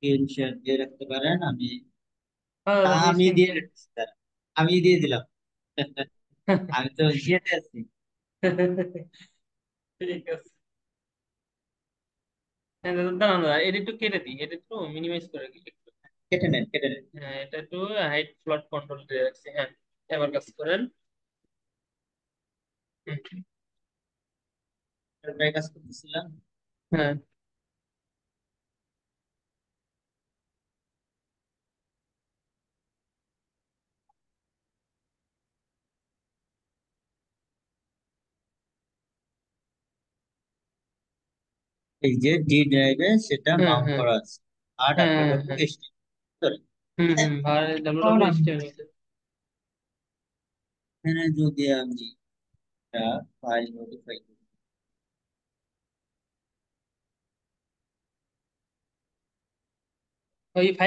Screenshot দিয়ে রাখতে পারেন। আমি আপনি আমি স্ক্রিন দিয়ে রাখছি স্যার। আমি দিয়ে দিলাম। আমি তো ইয়েতে আছি। ঠিক আছে। হ্যাঁ, দাঁড়ান দাঁড়ান, এটা একটু কেটে দিই, এটা একটু মিনিমাইজ করে দিই একটু। কেটে নেন, কেটে নেন। হ্যাঁ, এটা একটু হাইট ফ্লট কন্ট্রোল দিয়ে রাখছি। হ্যাঁ, এবার কাজ করেন। হুম, প্রায় কাজ করতেছিলাম। হ্যাঁ, এই যে ডি ড্রাইভে সেটা হ্যাঁ, মাউন্ট হ্যাঁ, করা আছে। আর হ্যাঁ, হ্যাঁ, ডাব্লিউডাব্লিউ হ্যাঁ। ST sorry. আর এখন আমি ডাব্লিউডাব্লিউ নিচে। এখানে যদি আমি একটা ফাইল মডিফাই করি।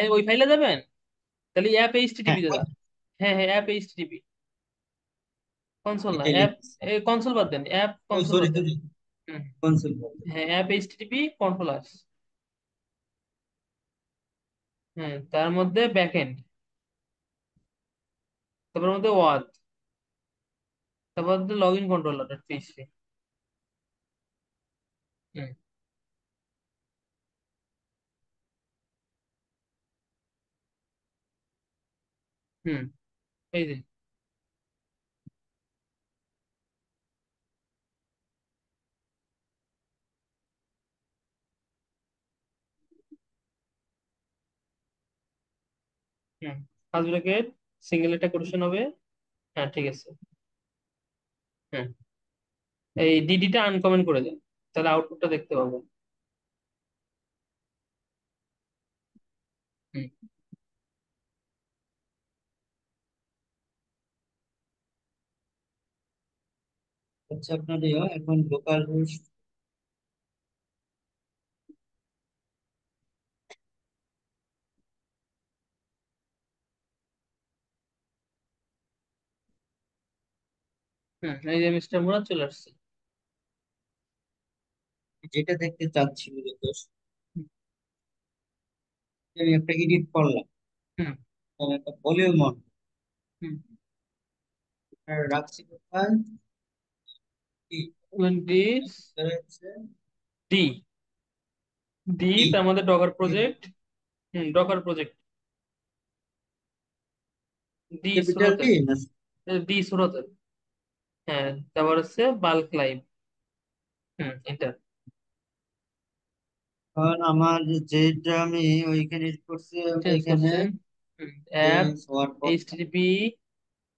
ওই ফাইলে যাবেন, তাহলে অ্যাপ হ্যাঁ, এইচটিটিপি তে যান। হ্যাঁ, হ্যাঁ, অ্যাপ এইচটিটিপি, কনসোল না এটাই অ্যাপ। লিখতেছি। কনসোল বাদ দেন, অ্যাপ ও কনসোল সরি বাদ দেন। সরি, হুম, কনসোল বলতে। হ্যাঁ, অ্যাপ এইচটিটিপি কন্ট্রোলার্স। হ্যাঁ, তার মধ্যে ব্যাকএন্ড, তারপর মধ্যে ওয়াথ, তারপর লগ ইন কন্ট্রোলার পিএইচপি। হুম, হুম, এই যে। হুম, ফার্স্ট ব্র্যাকেট, সিঙ্গেল একটা কোটেশন হবে। হ্যাঁ, ঠিক আছে। হ্যাঁ, এই ডিডিটা আনকমেন্ট করে দেন, তাহলে আউটপুটটা দেখতে পাবো। হুম, হচ্ছে আপনার ইয়ে, এখন লোকাল হোস্ট। হুম, এই যে মিস্টার মুরাদ চলে আসছে। যেটা দেখতে চাচ্ছি মূলত, হুম, আমি একটা এডিট করলাম। হুম, আমি একটা ভলিউম অন হুম। রাখছি কোথায়? টোয়েন্টি হচ্ছে ডি, ডি ডি। তার মধ্যে ডকার প্রজেক্ট। হুম, ডকার প্রজেক্ট, ডি ক্যাপিটাল শুরুতে, ডি না? ডি শুরুতে। হ্যাঁ, তারপর হচ্ছে বাল্ক লাইভ। হুম, এন্টার। কারণ আমার যেটা আমি ওইখানে edit করছি, আমি চেঞ্জ এখানে করছেন। হুম, অ্যাপ চেঞ্জ হওয়ার পর এইচটিটিপি,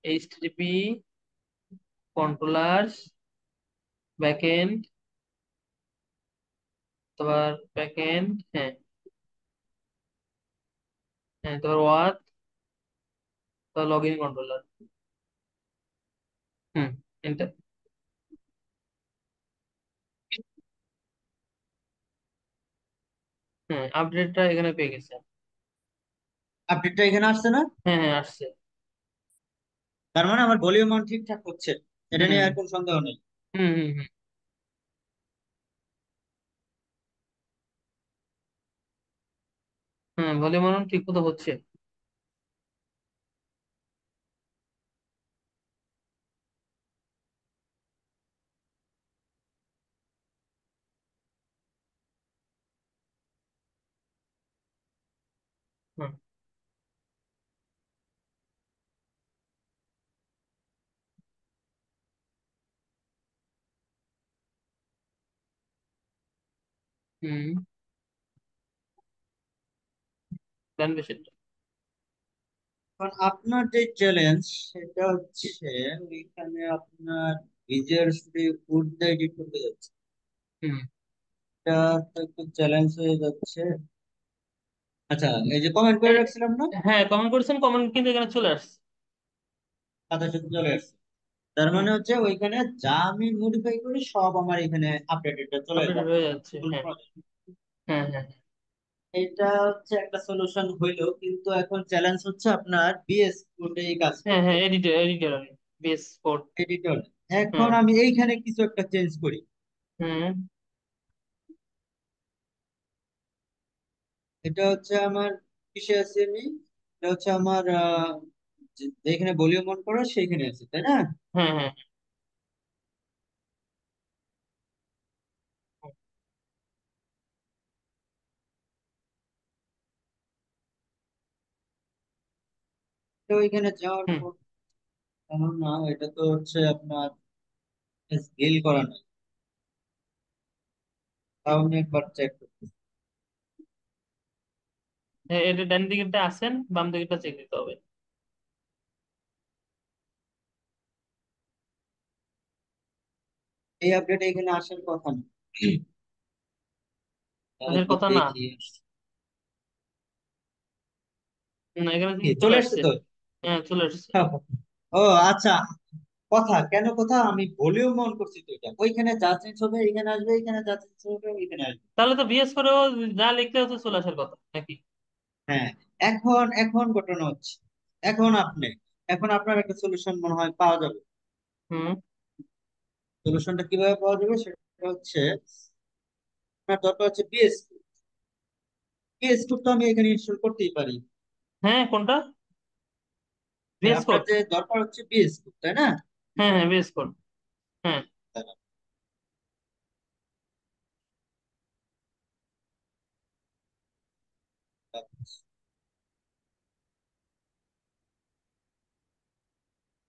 এইচটিটিপি কন্ট্রোলার, ব্যাকএন্ড, তারপর ব্যাকএন্ড। হ্যাঁ, হ্যাঁ, তারপর ওয়াথ, তারপর log in controller. Hmm, enter. হ্যাঁ, আপডেটটা এখানে পেয়ে গেছে। আপডেটটা এখানে আসছে না? হ্যাঁ, হ্যাঁ, আসছে। তার মানে আমার ভলিউম অন ঠিকঠাক হচ্ছে, এটা নিয়ে হুম, আর কোনো সন্দেহ নেই। হুম, হুম, হুম। হ্যাঁ, ভলিউম বানানো ঠিক মতো হচ্ছে। হুম, হুম। ডান বেশিটা। কারণ আপনার যে চ্যালেঞ্জ সেটা হচ্ছে ওইখানে আপনার ভিজুয়াল স্টুডিও কোড এডিট করতে যাচ্ছে। হুম, এটা তো একটু চ্যালেঞ্জ হয়ে যাচ্ছে। আচ্ছা, এই যে কমেন্ট করে এই- রাখছিলাম না, হ্যাঁ, কমেন্ট করেছেন, কমেন্ট কিন্তু এখানে চলে আসছে। সাথে সাথে চলে আসছে। তার হুম, মানে হচ্ছে ওইখানে যা আমি মডিফাই করি সব আমার এখানে আপডেটেড চলে আপডেট যাবে। হয়ে যাচ্ছে। হ্যাঁ, হ্যাঁ, হ্যাঁ, এটা হচ্ছে একটা সলিউশন হইলো, কিন্তু এখন চ্যালেঞ্জ হচ্ছে আপনার বিএস কোডে এই কাজ হ্যাঁ, করতে, হ্যাঁ, এডিটর, এডিটর আমি বেস কোড। এডিটর। এখন হ্যাঁ, আমি এইখানে কিছু একটা চেঞ্জ করি। হুম, এটা হচ্ছে আমার কিসে আছে আমি, এটা হচ্ছে আমার যেখানে ভলিউম অন করা সেইখানে আছে, তাই না? হ্যাঁ হ্যাঁ। তো ওইখানে যাওয়ার হুম। পর, না এটা তো হচ্ছে আপনার স্কেল করা নাই, তাও আমি একবার চেক করতে। এটা ডান দিকেরটা আছেন, বাম দিকেরটা চেক দিতে হবে। এই আপডেট এখানে আসার কথা না। আসার তাহলে কথা না। দেখি। না, এখানে কি, কিন্তু চলে চলে আসছে আসছে। তো? হ্যাঁ, চলে আসছে। ও আচ্ছা, কথা কেন, কথা আমি ভলিউম অন করছি তো, এটা ওইখানে যা চেঞ্জ হবে এখানে আসবে, এখানে যা চেঞ্জ হবে ওইখানে আসবে। তাহলে তো বিএস করেও যা লিখলে তো চলে আসার কথা নাকি? হ্যাঁ, এখন এখন ঘটনা হচ্ছে, এখন আপনি, এখন আপনার একটা সলিউশন মনে হয় পাওয়া যাবে। হুম। সলিউশনটা কিভাবে পাওয়া যাবে সেটা হচ্ছে, আপনার দরকার হচ্ছে পিএস, পিএস কোড তো আমি এখানে ইনস্টল করতেই পারি। হ্যাঁ, কোনটা? হ্যাঁ, ভিএস আপনার কোড। যে দরকার হচ্ছে পিএস কোড, তাই না? হ্যাঁ হ্যাঁ, ভিএস কোড। হ্যাঁ।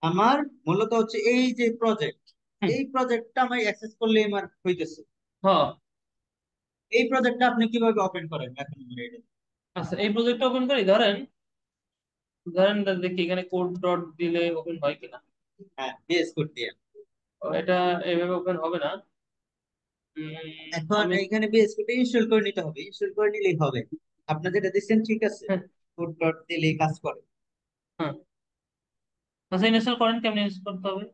আমার মূলত হচ্ছে এই যে প্রজেক্ট, হুম। এই প্রজেক্টটা আমি অ্যাক্সেস করলে আমার হইতেছে। হ্যাঁ। এই প্রজেক্টটা আপনি কিভাবে ওপেন করেন এখন আমার এটা? আচ্ছা, এই প্রজেক্টটা ওপেন করি। ধরেন ধরেন দেখি এখানে কোড ডট দিলে ওপেন হয় কিনা। হ্যাঁ, পিএস কোড দিয়ে। এটা এইভাবে ওপেন হবে না। এখন আমি। এইখানে পিএস কোড ইনস্টল করে নিতে হবে, ইনস্টল করে নিলেই হবে। আপনি যেটা দিচ্ছেন ঠিক আছে, হ্যাঁ কোড ডট দিলেই কাজ করে। হ্যাঁ। আচ্ছা, ইনস্টল করেন, কেমন ইনস্টল করতে হবে?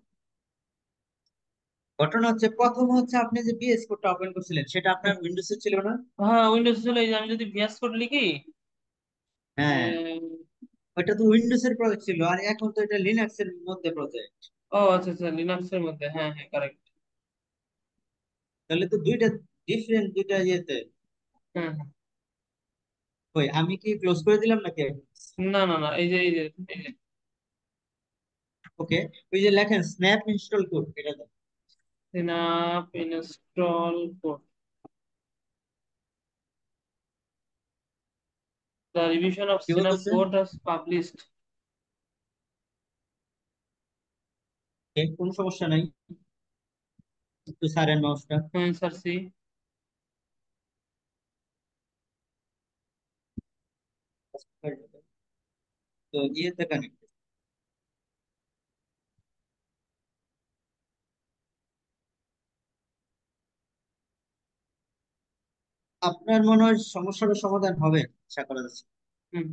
ঘটনা হচ্ছে, প্রথম হচ্ছে আপনি যে পিএস কোডটা ওপেন করছিলেন সেটা হুম। আপনার উইন্ডোজে ছিল না? হ্যাঁ, উইন্ডোজ চলে এই যে আমি যদি ভিএস কোড লিখি। হ্যাঁ, উম, ওইটা তো উইন্ডোজ এর প্রজেক্ট ছিল, আর এখন তো এটা লিনাক্স এর মধ্যে প্রজেক্ট। ও আচ্ছা আচ্ছা, লিনাক্স এর মধ্যে, হ্যাঁ হ্যাঁ, কারেক্ট। তাহলে তো দুইটা ডিফারেন্ট, দুইটা ইয়েতে। হ্যাঁ হ্যাঁ। ওই আমি কি ক্লোজ করে দিলাম নাকি? না না না, এই যে ওকে, ওই যে লেখেন স্ন্যাপ ইনস্টল কোড, এটা দেন। Snap install code, the revision of কি Synapse বলতেছে? code has published. কোনো সমস্যা নাই, একটু সারেন মাউসটা। হ্যাঁ স্যার, সি। তো ইয়েতে কানেক্ট, আপনার মনে হয় সমস্যার সমাধান হবে, আশা করা যাচ্ছে। হুম।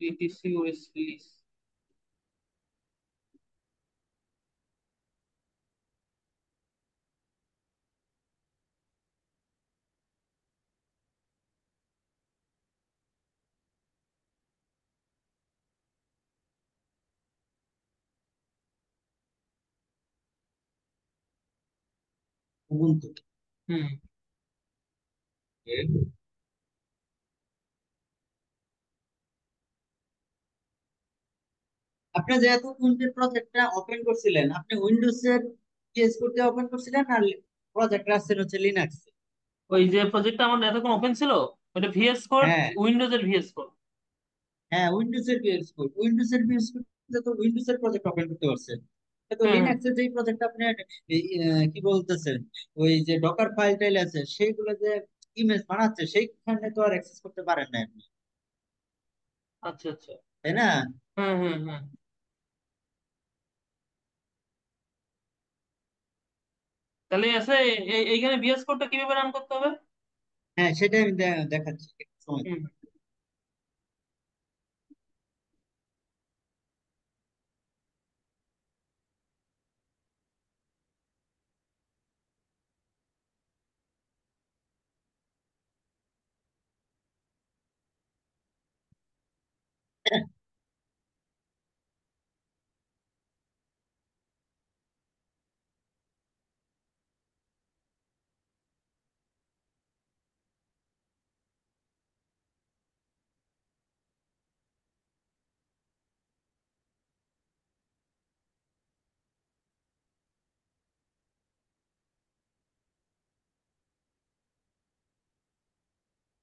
etc OS release. উবুন্টু। হুম। আপনি যেহেতু উইন্ডোজ প্রজেক্টটা ওপেন করছিলেন, আপনি উইন্ডোজ এর পিএস কোড দিয়ে ওপেন করছিলেন, আর প্রজেক্ট রাখছেন হচ্ছে লিনাক্স। ওই যে প্রজেক্টটা আমার এতক্ষণ ওপেন ছিল, ওটা ভিএস কোড, হ্যাঁ উইন্ডোজ এর ভিএস কোড। হ্যাঁ, উইন্ডোজ এর পিএস কোড, উইন্ডোজ এর পিএস কোড তো উইন্ডোজ এর প্রজেক্ট ওপেন করতে পারছেন। তো হ্যাঁ হ্যাঁ। লিনাক্স এর যেই প্রজেক্ট আপনি কি বলতেছেন, ওই যে ডকার ফাইল টাইল আছে সেইগুলো যে ইমেজ বানাচ্ছে, সেইখানে তো আর অ্যাক্সেস করতে পারেন না আপনি, আচ্ছা আচ্ছা। তাই না? হ্যাঁ হ্যাঁ হ্যাঁ। তাহলে আছে, এইখানে ভিএস কোডটা কিভাবে রান করতে হবে? হ্যাঁ, সেটাই আমি দেখাচ্ছি, একটু সময় দিন। হুম।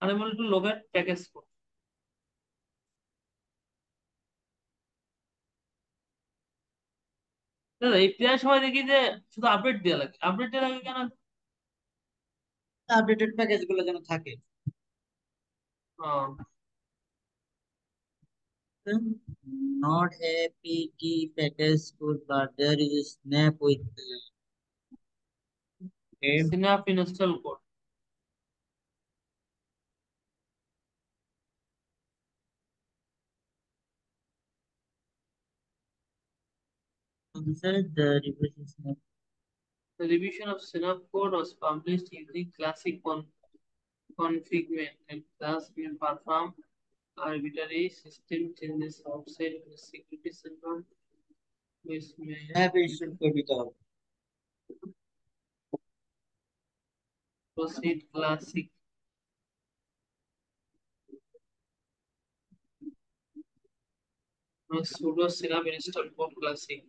unable to locate package code। দাদা এপিআই সময় দেখি যে শুধু আপডেট দেওয়া লাগে, আপডেট দেওয়া লাগে কেন? আপডেটেড প্যাকেজ গুলো যেন থাকে। ও, Not a PT package good, but there is a snap with a সিনাপ install code. inside the revision snap. The revision of Synapse code was published using classic configment and thus will perform arbitrary system changes outside of the security system, which may Snap install করে দিতে হবে। proceed classic sudo Synapse install code classic।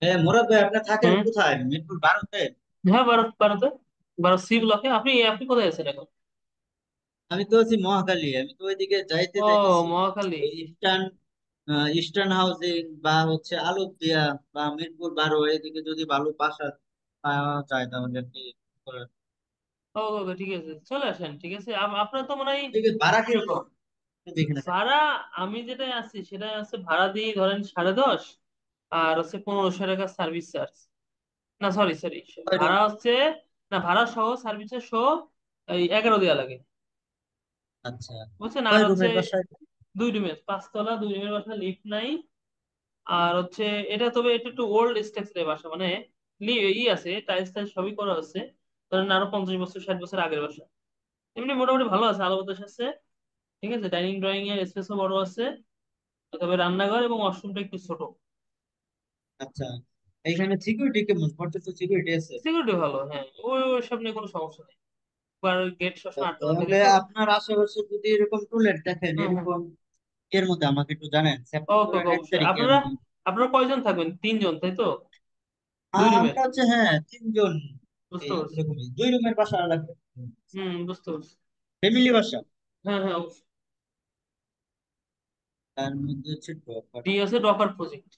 হ্যাঁ মোরাদ ভাই, আপনি থাকেন হুম। কোথায়? মিরপুর 12-তে? হ্যাঁ, ভারতে, ভারত সি ব্লকে। আপনি আপনি কোথায় আছেন এখন? আমি তো আছি মহাখালী, আমি তো ওইদিকে যাইতে ও, চাইতেছি। মহাখালী। ওই ইস্টার্ন ইস্টার্ন হাউজিং বা হচ্ছে আলুপিয়া বা মিরপুর 12 এদিকে যদি ভালো বাসা পাওয়া যায় তাহলে আর কি করার। ওকে ওকে, ঠিক আছে, চলে আসেন, ঠিক আছে। আপনার তো মনে হয় এদিকে ভাড়া কিরকম একটু দেখে না কেন? ভাড়া, আমি যেটাই আছি সেটাই আছে, ভাড়া দিয়ে ধরেন 10.5, আর হচ্ছে 1500 টাকা সার্ভিস চার্জ। না, সরি সরি, কয় রুম? ভাড়া হচ্ছে, না ভাড়া সহ সার্ভিসের সহ এই 11 দেওয়া লাগে, আচ্ছা, বুঝছেন। আর কয় হচ্ছে রুমের বাসায়? 2 রুমের, 5 তলা, 2 রুমের বাসা, লিফট নাই। আর হচ্ছে এটা, তবে এটা একটু ওল্ড স্ট্রাকচারের বাসা, মানে আছে, টাইলস টাইলস সবই করা আছে, ধরেন আরো 50 বছর 60 বছর আগের বাসা। এমনি মোটামুটি ভালো আছে, আলো বাতাস আছে, ঠিক আছে। ডাইনিং ড্রয়িং এর স্পেসও বড় আছে, তবে রান্নাঘর এবং ওয়াশরুমটা একটু ছোট। আচ্ছা, এইখানে সিকিউরিটি কেমন? পর্যাপ্ত সিকিউরিটি আছে? সিকিউরিটি ভালো, হ্যাঁ, ওই সব নিয়ে কোনো সমস্যা নেই। আর গেট সবসময় আটকানো থাকে তাহলে তো। আপনার আশেপাশে যদি এরকম টুলেট দেখেন হুম হুম। এরকম, এর মধ্যে আমাকে একটু জানেন ওকে সেপ্টেম্বরের ওকে, এক অবশ্যই। তারিখে আপনারা আমি। আপনারা কয়জন থাকবেন? 3 জন, তাই তো? 2 রুমের। আমরা হচ্ছে হ্যাঁ 3 জন। বুঝতে এই পারছি। এরকমই 2 রুমের বাসা রাখবে। বুঝতে পারছি। ফ্যামিলি বাসা। হ্যাঁ হ্যাঁ, অবশ্যই। তার মধ্যে হচ্ছে ডকার। ডি আছে ডকার প্রজেক্ট।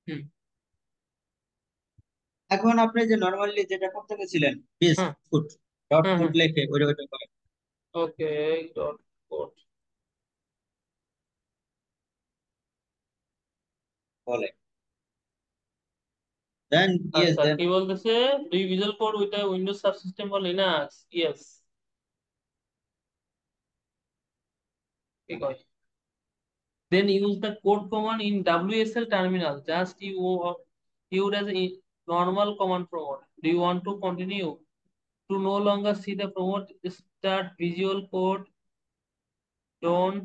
হুম। এখন আপনি যে নর্মালি যেটা করতে গেছিলেন বেস্ট হ্যাঁ ফুড ডট হ্যাঁ ফুড হ্যাঁ। লিখে ওইটা ওইটা করে ওকে, ডট কোড। বলে দেন। ইয়েস আচ্ছা, দেন। কি বলতেছে? Do you visual code with Windows subsystem for Linux? Yes. কি কয়? Then use the code command in WSL terminal. Just you as a normal command prompt. Do you want to continue to no longer see the prompt start visual code? Don't.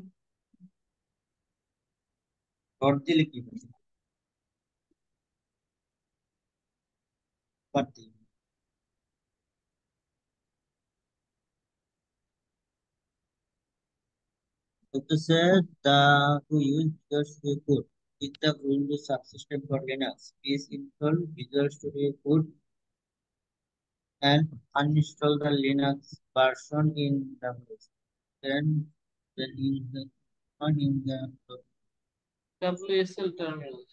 Dot দিলে কি হবে? পারতি। বলতেছে the to use visual studio code with the Windows subsystem for Linux please install visual studio code and uninstall the Linux version in WS. Then use the one in the WSL terminal.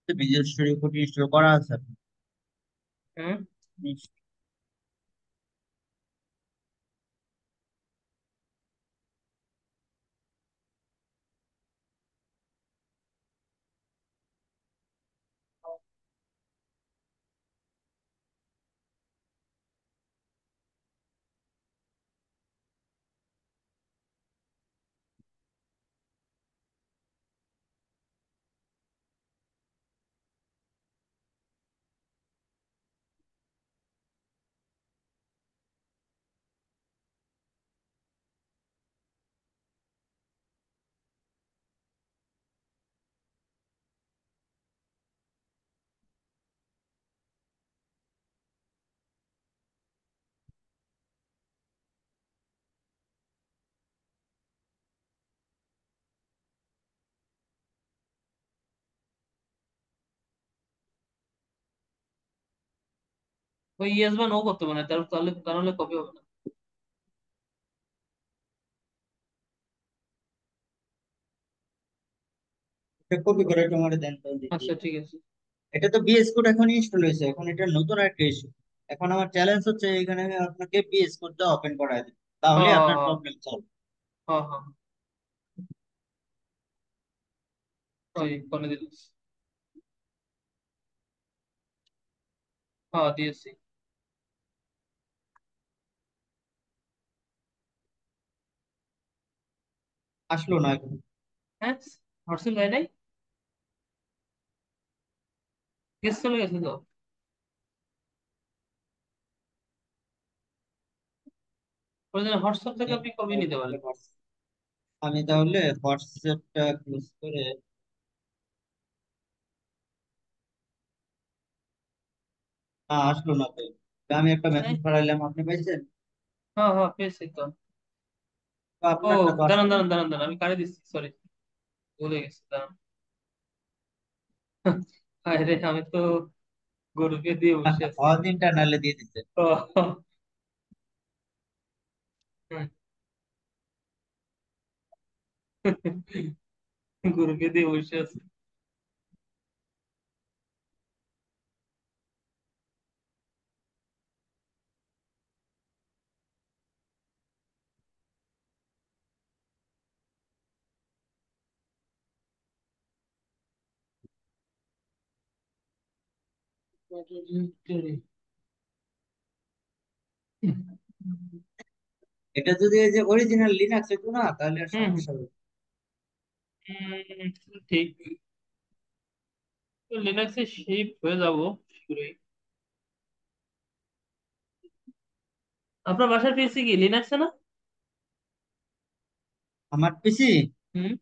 Visual Studio Code install করা আছে। হুম। ওই yes বা no করতে পারে তাহলে তাহলে copy হবে না। কপি করে তোমার দেন তো দেখি। আচ্ছা ঠিক আছে। এটা তো বিএস কোড এখন ইনস্টল হয়েছে, এখন এটা নতুন একটা ইস্যু। এখন আমার চ্যালেঞ্জ হচ্ছে এখানে আপনাকে বিএস কোডটা ওপেন করায় দিন, তাহলে আপনার হ্যাঁ প্রবলেম সলভ। হ্যাঁ হ্যাঁ, ওই করে দিল। হ্যাঁ দিয়েছি। আসলো না এখন। হ্যাঁ, হোয়াটসঅ্যাপ যায় নাই, কেস চলে গেছে তো। হোয়াটসঅ্যাপ থেকে আপনি কপি নিতে পারেন। আমি তাহলে হোয়াটসঅ্যাপটা ক্লোজ করে। না, আসলো না তো। তা আমি একটা আসে নাই? মেসেজ পাঠাইলাম, আপনি পাইছেন? হ্যাঁ হ্যাঁ পেয়েছি তো। তো ও আপনারটা তো দাঁড়ান আসলো না। দাঁড়ান দাঁড়ান দাঁড়ান, আমি কারে দিচ্ছি, সরি, ভুলে গেছি, দাঁড়ান। আরে আমি তো গরুকে দিয়ে বসে আছি। হওয়ার দিনটা নালে দিয়ে দিতে। ও, গরুকে দিয়ে বসে আছি। এটা যদি এই যে অরিজিনাল লিনাক্স হতো না, তাহলে আর হুম হুম, সমস্যা হবে ঠিক। লিনাক্সে শিফট হয়ে যাব শীঘ্রই। আপনার বাসার পিসি কি লিনাক্সে না? না। আমার পিসি, হুম।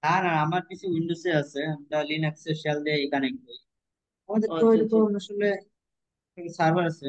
না না, আমার পিসি উইন্ডোজে আছে, আমরা লিনাক্সের শেল দিয়ে কানেক্ট করি। আমাদের তো আচ্ছা আচ্ছা। এরকম আসলে সার্ভার আছে।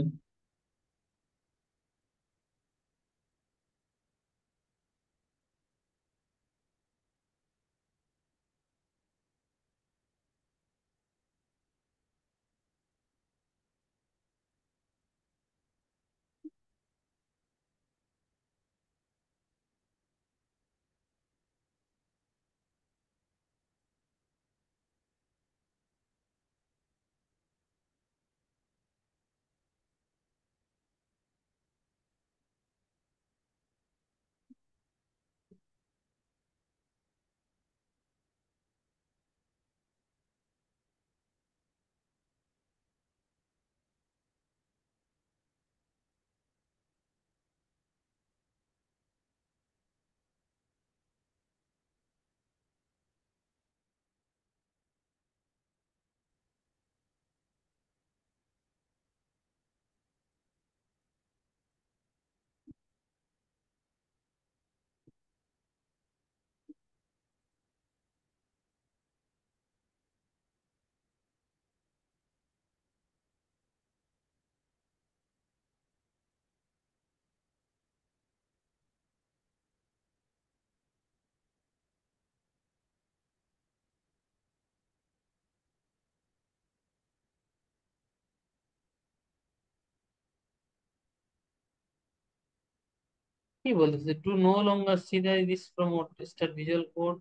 কি বলতেছে, to no longer see this prompt start visual code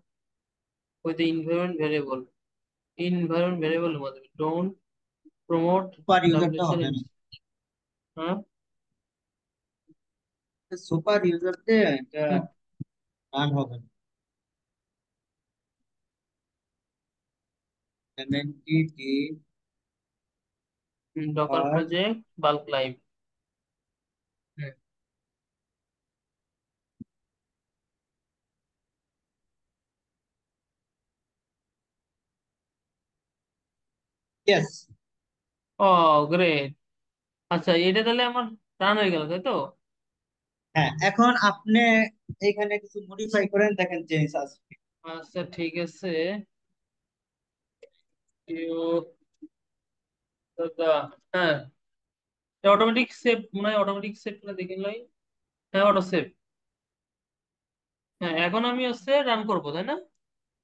with the environment variable, environment variable মধ্যে don't প্রমোট সুপার ইউজারটা ডাব্লিউসি। হবে না। হ্যাঁ। সুপার ইউজার দিয়ে এটা হুম। রান হবে না। এমএনটিটি ডকার আর প্রজেক্ট বাল্ক লাইভ। ইয়েস। ও গ্রেট। আচ্ছা, এটা তাহলে আমার রান হয়ে গেল, তাই তো? হ্যাঁ, এখন আপনি এখানে কিছু মডিফাই করেন, দেখেন চেঞ্জ আসবে। আচ্ছা ঠিক আছে। ইউ দাদা। হ্যাঁ, অটোমেটিক সেভ মনে হয়, অটোমেটিক সেভ করে দেখে লাই। হ্যাঁ, অটো সেভ। হ্যাঁ, এখন আমি হচ্ছে রান করবো, তাই না?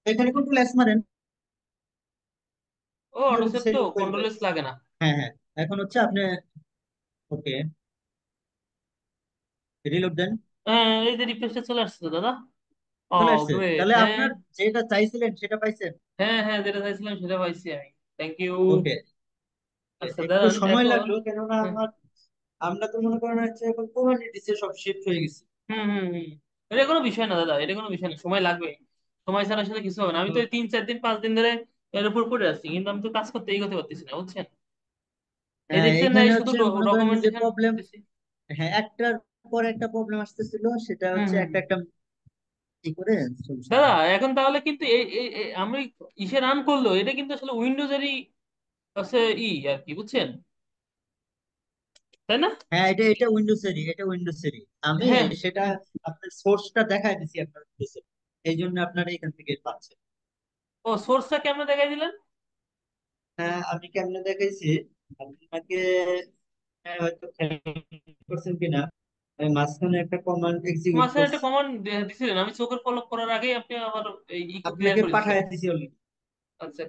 এখানে কন্ট্রোল এস মারেন, ও, অটো সেভ তো সেভ হয়ে কন্ট্রোল যাবে। এস লাগে না। হ্যাঁ হ্যাঁ, এখন হচ্ছে আপনি ওকে রিলোড দেন। হ্যাঁ, এই যে রিফ্রেশটা চলে আসছে তো দাদা। ও চলে আসছে, গ্রেট, তাহলে হ্যাঁ। আপনার যেটা চাইছিলেন সেটা পাইছেন। হ্যাঁ হ্যাঁ, যেটা চাইছিলাম সেটা পাইছি আমি। Thank you. ওকে। আচ্ছা একটু দাঁড়ান সময় এখন। লাগলো, কেননা হ্যাঁ, আমার আমরা তো মনে করেন হচ্ছে এখন কুমারটিসে সব শিফট হয়ে গেছে। হুম হুম হুম। এটা কোনো বিষয় না দাদা, এটা কোনো বিষয় না, সময় লাগবে। সময় ছাড়া আসলে কিছু হবে না। আমি তো তো এই 3 4 দিন 5 দিন ধরে এর উপর পড়ে আছি, কিন্তু আমি তো কাজ করতে এগোতে পারতেছি না, বুঝছেন? এই দেখছেন না, এখানে এই শুধু হচ্ছে মনে করেন যে ডকুমেন্টেশন প্রবলেম, করতেছি। হ্যাঁ একটার পর একটা প্রবলেম আসতেছিল, সেটা হুম হচ্ছে হুম একটা হুম। একটা কি করে সলিউশন দাদা হয়। এখন তাহলে কিন্তু আমি ইসে রান করলো, এটা কিন্তু আসলে উইন্ডোজেরই আছে, আর কি, বুঝছেন? তাই না? হ্যাঁ, এটা এটা উইন্ডোজেরই, এটা উইন্ডোজেরই। আমি হ্যাঁ। সেটা হুম। আপনার সোর্সটা দেখাই দিছি আপনার উইন্ডোজে, এই জন্য আপনারা এখান থেকে পাচ্ছেন। ও, সোর্সটা কেমনে দেখাই দিলেন? হ্যাঁ, আমি কেমনে দেখাইছি আপনাকে, হয়তো খেয়াল করছেন কিনা, আমি মাঝখানে একটা কমান্ড এক্সিকিউট মাঝখানে একটা করছি, কমান্ড দিছিলেন, আমি চোখের পলক করার আগেই আপনি আবার এই ক্লিয়ার আপনাকে করে দিচ্ছেন। পাঠায় দিছি অলরেডি। আচ্ছা।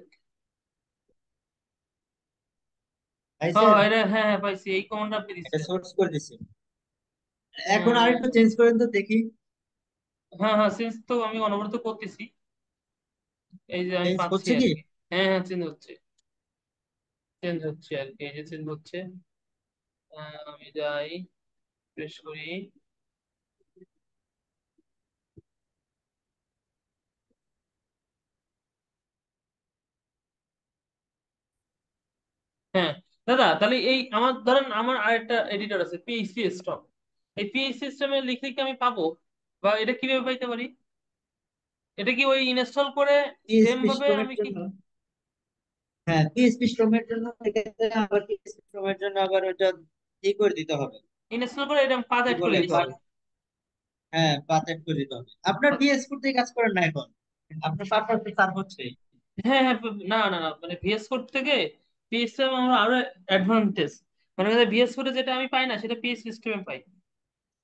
হ্যাঁ, পাইছেন? এটা হ্যাঁ হ্যাঁ পাইছি, এই কমান্ড আপনি এটা দিছিলেন। সোর্স করে দিছি। এখন হ্যাঁ আরেকটু চেঞ্জ করেন তো দেখি। হ্যাঁ হ্যাঁ, চেঞ্জ তো আমি অনবরত করতেছি, এই যে আমি চেঞ্জ পাচ্ছি হচ্ছে আর কি? কি। হ্যাঁ হ্যাঁ, চেঞ্জ হচ্ছে। চেঞ্জ হচ্ছে আর কি, এই যে চেঞ্জ হচ্ছে। আমি যাই, প্রেস করি। হ্যাঁ দাদা, তাহলে এই আমার ধরেন আমার আরেকটা এডিটর আছে, পিএইচপি স্টক। এই পিএইচপি সিস্টেমে লিখলে কি আমি পাবো, বা এটা কিভাবে পাইতে পারি? এটা কি ওই ইনস্টল করে সেম পিএইচপি ভাবে স্ট্রমের আমি কি? জন্য, হ্যাঁ পিএইচপি স্ট্রমের জন্য এক্ষেত্রে আবার পিএইচপি স্ট্রমের জন্য আবার ওটা ই করে দিতে হবে। ইনস্টল করে এটা পাথ কি অ্যাড করে বলে দিতে পার, হবে? হ্যাঁ পাথ এড করে দিতে হবে। আপনার পিএইচপি তে কাজ করেন না এখন? আপনার পারপাসে সার্ভ হচ্ছে। হ্যাঁ হ্যাঁ, না না না, মানে ভিএস কোড থেকে পিএসএম আমরা আরো অ্যাডভান্টেজ, মানে ভিএস কোডে যেটা আমি পাই না সেটা পিএস সিস্টেমে পাই।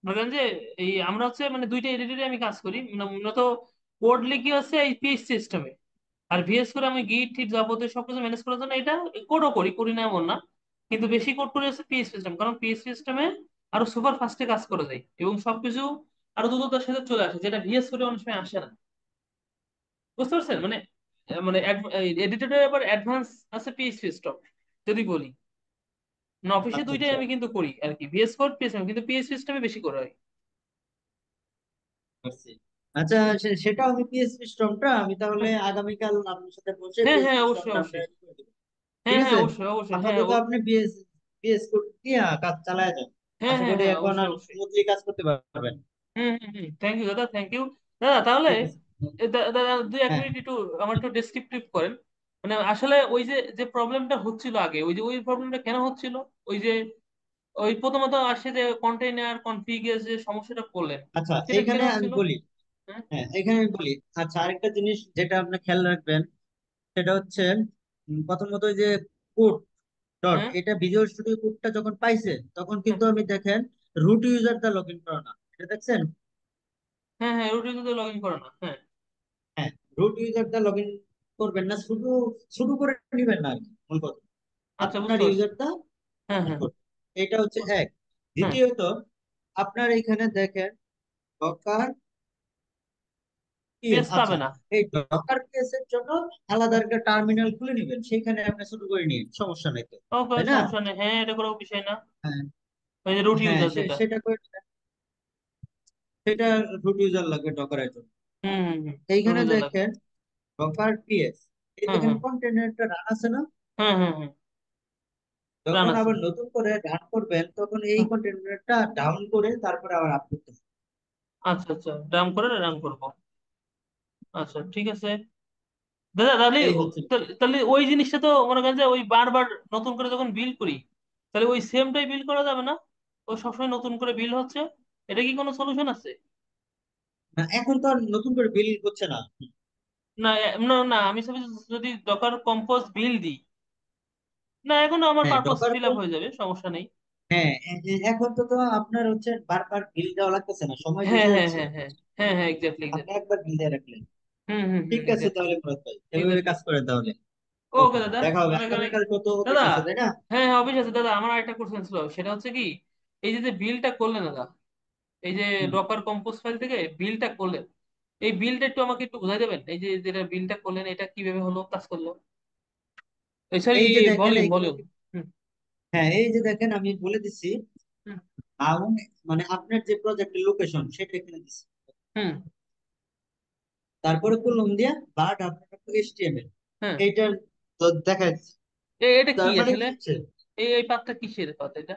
মনে করেন যে এই আমরা হচ্ছে মানে দুইটা এডিটরে আমি কাজ করি, মানে মূলত কোড লিখি হচ্ছে এই পিএস সিস্টেমে, আর ভিএস করে আমি গিট টিট যাবতীয় সবকিছু ম্যানেজ করার জন্য এটা কোডও করি, করি না এমন না, কিন্তু বেশি কোড করে হচ্ছে পিএস সিস্টেম, কারণ পিএস সিস্টেমে আরো সুপার ফাস্টে কাজ করে যায় এবং সবকিছু আরো দ্রুততার সাথে চলে আসে, যেটা ভিএস করে অনেক সময় আসে না। বুঝতে পারছেন? মানে মানে এডিটরের আবার অ্যাডভান্স আছে পিএইচপি স্টক যদি বলি, না অফিসে আচ্ছা দুইটাই আচ্ছা, আমি কিন্তু করি আর কি, ভিএস কোড পিএসএম, কিন্তু পিএইচপি সিস্টেমে বেশি করা হয়। বুঝছি। আচ্ছা, সেটা আমি পিএইচপি স্ট্রমটা আমি তাহলে হ্যাঁ আগামীকাল আপনার সাথে বসে হ্যাঁ হ্যাঁ, পিএইচপি অবশ্যই স্ট্রমটা আমরা অবশ্যই। ready করে দেবো। হ্যাঁ ঠিক হ্যাঁ, আছে, অবশ্যই অবশ্যই, হ্যাঁ আপাতত আপনি পিএস কোড দিয়ে কাজ চালায় যান। হ্যাঁ আশা হ্যাঁ করি হ্যাঁ, এখন অবশ্যই আর অবশ্যই। স্মুথলি কাজ করতে পারবেন। হুম হুম হুম, থ্যাংক ইউ দাদা, থ্যাংক ইউ। দাদা তাহলে ঠিক আছে। দাদা দুই এক হ্যাঁ মিনিট একটু আমার একটু ডেসক্রিপটিভ করেন। মানে আসলে ওই যে যে প্রবলেমটা হচ্ছিল আগে, ওই যে ওই প্রবলেমটা কেন হচ্ছিল? ওই যে ওই প্রথমত আসে যে কন্টেইনার কনফিগের যে সমস্যাটা করলেন, আচ্ছা, সেটা কেন এইখানে আমি হচ্ছিল? বলি, হ্যাঁ হ্যাঁ এখানে আমি বলি। আচ্ছা, আরেকটা জিনিস যেটা আপনি খেয়াল রাখবেন, সেটা হচ্ছে প্রথমত ওই যে কোড ডট, হ্যাঁ এটা ভিজুয়াল স্টুডিও কোডটা যখন পাইছে তখন হ্যাঁ কিন্তু আমি দেখেন রুট ইউজার দা লগ ইন করা না, এটা দেখছেন? হ্যাঁ হ্যাঁ, ওটিতে লগ ইন করে না, হ্যাঁ। হ্যাঁ, রুট ইউজার দা লগ ইন করবেন না, শুধু শুরু করে নেবেন না আর কি, মূল কথা আচ্ছা, আপনার বুঝতে পারছি। ইউজারটা হ্যাঁ অন হ্যাঁ। করবেন। এটা হচ্ছে বুঝ- এক। হ্যাঁ দ্বিতীয়ত, আপনার এখানে দেখেন ডকার পিএস, পিএস পাবে আচ্ছা। না। এই ডকার পিএস এর জন্য আলাদা একটা টার্মিনাল খুলে নেবেন, সেখানে আপনি শুরু করে নিন, সমস্যা নেই তো, ওকে, তাই না? সমস্যা নেই, হ্যাঁ এটা কোনো বিষয় না। হ্যাঁ, ওই যে রুট হ্যাঁ, ইউজার যেটা। সেটা করে সেটা রুট ইউজার লাগবে ডকারের জন্য। হুম হুম হুম। রুট এইখানে ইউজার লাগবে। দেখেন ডকার পিএস, এই হুম দেখেন হুম কন্টেনারটা রান আছে না? হুম হুম হুম। প্ল্যান যখন আছে। আবার নতুন করে রান করবেন তখন এই হুম, কন্টেনারটা ডাউন করে তারপরে আবার আপ করতে হবে। আচ্ছা আচ্ছা, রান করে রান করবো। আচ্ছা ঠিক আছে দাদা, তাহলে এই হচ্ছে। তাহলে ওই জিনিসটা তো মনে করেন যে ওই বারবার নতুন করে যখন বিল করি, তাহলে ওই সেমটাই বিল করা যাবে না? ওই সবসময় নতুন করে বিল হচ্ছে, এটা কি কোনো সলিউশন আছে? না, এখন তো আর নতুন করে বিল করছে না। না না না, আমি suppose যদি ডকার কম্পোজ বিল দিই, না এখনো আমার হ্যাঁ, পারপাস ডকার ফিল আপ হয়ে যাবে, সমস্যা নেই। হ্যাঁ, এখন তো আপনার হচ্ছে বারবার বিল দেওয়া লাগতেছে না, সময় হ্যাঁ বেঁচে হ্যাঁ যাচ্ছে। হ্যাঁ হ্যাঁ হ্যাঁ হ্যাঁ, এক্স্যাক্টলি আপনি এক্স্যাক্টলি। একবার বিল দিয়ে রাখলেন। হুম হুম হুম, ঠিক আছে এক্স্যাক্টলি তাহলে মুরাদ ভাই, এভাবে এক্স্যাক্টলি। কাজ করেন তাহলে। ওকে ওকে, দাদা, দেখা হবে অনেক অনেক। আগামীকাল, কত অফিস দাদা, আছে তাই না? হ্যাঁ হ্যাঁ অফিস আছে দাদা, আমার একটা কোশ্চেন ছিল, সেটা হচ্ছে কি, এই যে যে বিলটা করলেন দাদা, এই যে হুম। ডকার কম্পোজ ফাইল থেকে বিলটা করলেন, এই বিলটা একটু আমাকে একটু বুঝাই দেবেন, এই যে যেটা বিলটা করলেন এটা কিভাবে হলো, কাজ করলো? এই সরি, এই যে দেখেন ভলিউম এইখানে ভলিউম। হুম হ্যাঁ, এই যে দেখেন আমি বলে দিচ্ছি, হুম নাউন মানে আপনার যে প্রজেক্টের লোকেশন সেটা এখানে দিচ্ছি। হুম। তারপরে কলম দিয়া বাট আপনার এইচটিএমএল হ্যাঁ, এইটার তো দেখা যাচ্ছে। এটা কি তার মানে আসলে? কি হচ্ছে? এই পার্টটা কিসের পার্ট এটা?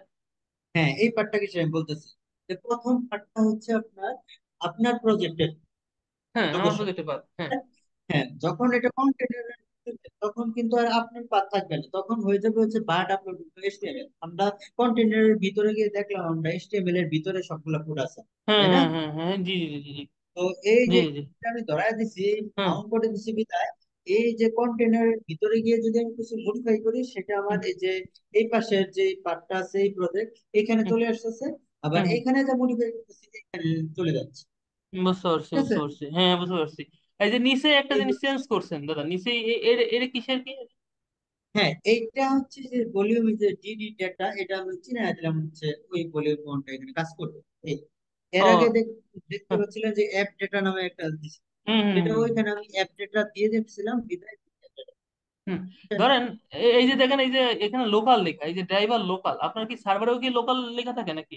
হ্যাঁ, এই পার্টটা কিছু আমি বলতেছি, যে প্রথম পার্টটা হচ্ছে আপনার আপনার প্রজেক্টের হ্যাঁ, আমার লোকেশন। প্রজেক্টে পার্ট, হ্যাঁ। হ্যাঁ, যখন এটা কন্টেনারে তখন কিন্তু আর আপনার পাথ থাকবে না, তখন হয়ে যাবে হচ্ছে বাট আপলোড এইচটিএমএল। আমরা কন্টেনারের ভিতরে গিয়ে দেখলাম আমরা এইচটিএমএল এর ভিতরে সবগুলা কোড আছে, হ্যাঁ তাই না? হ্যাঁ হ্যাঁ হ্যাঁ, জি জি জি জি তো এই জি যে জি। আমি ধরায় দিছি, হ্যাঁ। মাউন্ট করে দিছি বিদায়, এই যে কন্টেনারের ভিতরে গিয়ে যদি আমি কিছু মডিফাই করি সেটা আমার হুম এই যে এই পাশের যে পার্টটা আছে এই প্রজেক্ট এখানে হুম চলে আসতেছে, আবার হুম। এখানে যা মডিফাই করতেছি এখানে চলে যাচ্ছে। বুঝতে পারছি ঠিক আছে। বুঝতে পারছি, হ্যাঁ বুঝতে পারছি। এই যে নিচে একটা এই জিনিস হচ্ছে। চেঞ্জ করছেন দাদা, নিচে এর এর কিসের কি? হ্যাঁ, এইটা হচ্ছে যে ভলিউম, যে ডিডি ডেটা, এটা আমি চিনে দিলাম হচ্ছে ওই ভলিউম কোনটা এখানে কাজ করবে। এই এর আগে ও দেখতে হ্যাঁ, পাচ্ছিলেন যে অ্যাপ ডেটা নামে একটা দিছি, হুম হুম সেটা হুম ওইখানে আমি অ্যাপ ডেটা দিয়ে দিচ্ছিলাম বিদায়। হুম। ধরেন এই যে দেখেন, এই যে এখানে লোকাল লেখা, এই যে ড্রাইভার লোকাল, আপনার কি সার্ভারেও কি লোকাল লেখা থাকে নাকি?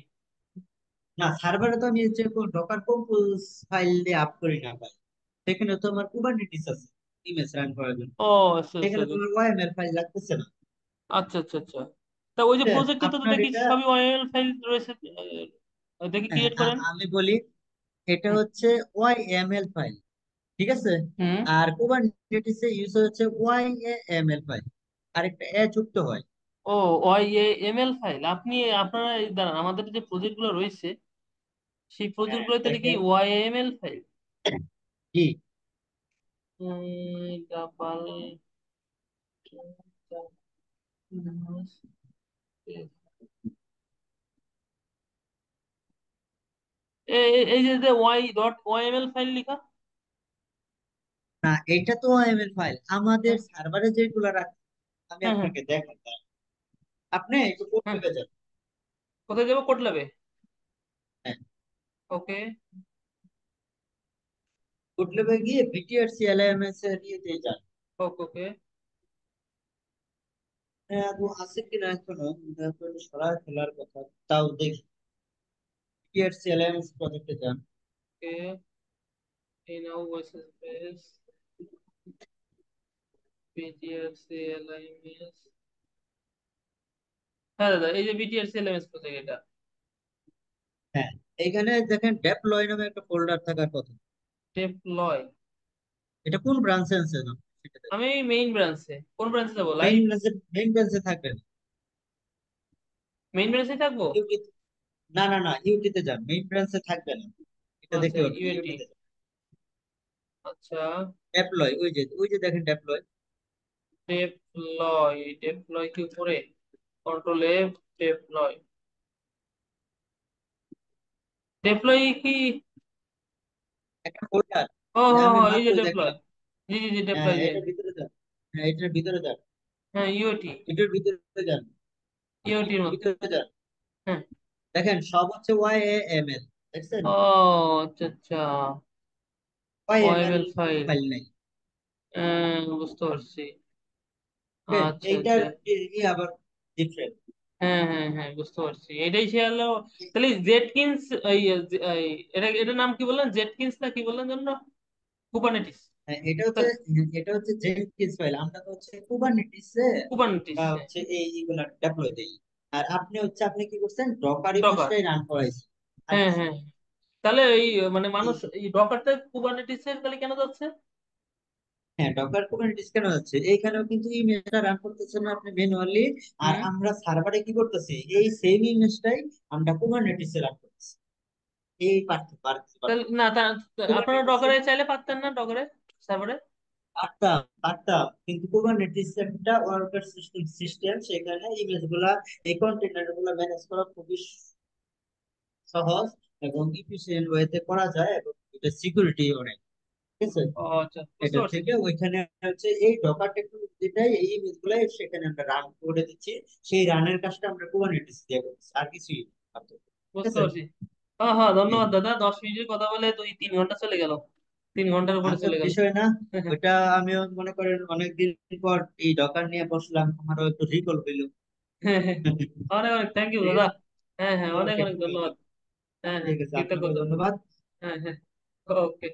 না, সার্ভারে তো আমি যে ডকার কম্পোজ ফাইল দিয়ে আপ করি না ভাই, সেখানে তো আমার কুবারনেটিস আছে ইমেজ রান করার জন্য, ও আচ্ছা আচ্ছা সেখানে তোমার ওয়াইএমএল ফাইল লাগতেছে না। আচ্ছা আচ্ছা আচ্ছা। তা ওই যে ঠিক আছে? প্রজেক্টে তো আপনার দেখি এটা সবই ওয়েল ফাইল রয়েছে, দেখি হ্যাঁ, ক্রিয়েট করেন। আমি বলি, এটা হুম হচ্ছে ওয়াইএমএল ফাইল, ঠিক আছে? হুম। আর কুবারনেটিসে ইউজ হচ্ছে ওয়াইএমএল ফাইল, আর একটা এ যুক্ত হয়। ও Y A M L file, আপনি আপনারা দাঁড়ান, আমাদের যে প্রজেক্ট গুলো রয়েছে সেই প্রজেক্ট হ্যাঁ, গুলোতে নাকি দেখেন। Y M L file. জি। ডাবল, এই যে Y dot Y M L file লেখা। না, এটা তো ওয়াইএমএল ফাইল আমাদের হ্যাঁ সার্ভারে যেগুলো রাখি, আমি হ্যাঁ হ্যাঁ আপনাকে দেখাই। আপনি একটু কোড হ্যাঁ। লিখে যান। কোথায় যাবো, কোড ল্যাবে? হ্যাঁ, ওকে। কোড লিখে গিয়ে বিটিআর সিএলএমএস এর ইয়েতে যান। ওকে ওকে হ্যাঁ, আপু আছে কিনা এখনো, এখন সরায় ফেলার কথা, তাও দেখি। বিটিআর সিএলএমএস প্রজেক্টে যান। ওকে। এই নাও ওয়েসএস বেস বিটিএসএলআইএমএস। হ্যাঁ দাদা, এই যে বিটিএসএলএমএস প্রজেক্ট এটা। হ্যাঁ, এইখানে দেখেন ডেপ্লয় নামে একটা ফোল্ডার থাকার কথা। ডেপ্লয়। এটা কোন ব্রাঞ্চে আছে না সেটা দেখেন। আমি মেইন ব্রাঞ্চে, কোন ব্রাঞ্চে যাবো, লাইভ? মেইন ব্রাঞ্চে থাকবেন। মেইন ব্রাঞ্চে থাকবো। ইউটি, না না না, ইউটিতে যান, মেইন ব্রাঞ্চে থাকবেন না, এটা আচ্ছা দেখতে পাবেন ইউএটি। ইউটিতে যান। আচ্ছা, ডেপ্লয়, ওই যে দেখেন ডেপ্লয়। ডেপ্লয়, ডেপ্লয় কি উপরে? Control F, deploy. ডেপ্লয় কি? একটা ফোল্ডার, ও যে হো আমি হো, এই যে মাত্রই ডেপ্লয়। দেখলাম। জি জি জি, হ্যাঁ, ডেপ্লয় যে। এটার ভিতরে যান। হ্যাঁ, এটার ভিতরে যান। হ্যাঁ ইউএটি। এটার ভিতরে যান। ইউএটির এটার মধ্যে। ভিতরে যান। হ্যাঁ। দেখেন সব হচ্ছে ওয়াই এ এম এল, দেখছেন? ও আচ্ছা আচ্ছা। YML YAML file. ফাইল নাই। বুঝতে পারছি। ওকে, আচ্ছা এইটার আচ্ছা। আবার ডিফারেন্ট। হ্যাঁ হ্যাঁ হ্যাঁ, বুঝতে পারছি, এটাই সে হলো। তাহলে জেটকিন্স, এই এই, এটা এটার নাম কি বললেন, জেটকিন্স না কি বললেন জন্য, কুবানেটিস? হ্যাঁ, এটা হচ্ছে জেনকিন্স ফাইল। আমরা তো হচ্ছে কুবারনেটিস এ কুবানেটিস, আমরা হ্যাঁ। হচ্ছে এইগুলা ডেপ্লয় দেই। আর আপনি কি করছেন, ডকার ডকার, ইমেজটাই রান করাইছেন আর হ্যাঁ কিছু হ্যাঁ। না। তাহলে এই মানে এই মানুষ এই ডকারটা কুবানেটিস এর তাহলে কেন যাচ্ছে? হ্যাঁ, ডকার কুবারনেটিস কেন হচ্ছে, এইখানেও কিন্তু ইমেজটা রান করতেছেন না আপনি ম্যানুয়ালি। আর হুম। আমরা সার্ভারে কি করতেছি, এই সেম ইমেজটাই আমরা কুবারনেটিস এ রান করতেছি। এই তাহলে না আপনারা কুবারনেটিস ডকারে চাইলে পারতেন না, ডকারে সার্ভারে? পারতাম পারতাম, কিন্তু কুবারনেটিস একটা ওয়ার্কার সিস্টেম, সেখানে ইমেজ গুলা, এই কন্টেনার গুলা ম্যানেজ করা খুবই সহজ এবং ইফিশিয়েন্ট ওয়েতে করা যায়, এবং এটা সিকিউরিটি অনেক, ঠিক আছে। ও আচ্ছা, বুঝতে এটা পারছি। থেকে ওইখানে হচ্ছে এই ডকার টেকনোলজিটাই, এই ইমেজ গুলাই সেখানে আমরা রান করে দিচ্ছি। সেই রানের কাজটা আমরা কুবারনেটিস দিয়ে করছি, আর কিছুই না। ঠিক বুঝতে আছে। পারছি। হ্যাঁ হ্যাঁ, ধন্যবাদ দাদা, 10 মিনিটের কথা বলে 2-3 ঘন্টা চলে গেল, 3 ঘন্টার উপরে আচ্ছা, চলে গেল। বিষয় না। ওইটা আমিও মনে করেন অনেকদিন পর এই ডকার নিয়ে বসলাম, আমারও একটু রিকল হইলো। হ্যাঁ হ্যাঁ, অনেক অনেক থ্যাংক ইউ ঠিক দাদা। আছে। হ্যাঁ হ্যাঁ, অনেক ওকে, অনেক ধন্যবাদ। হ্যাঁ হ্যাঁ, ঠিক আছে, আপনাকেও কৃতজ্ঞতা। ধন্যবাদ। হ্যাঁ হ্যাঁ। ওকে।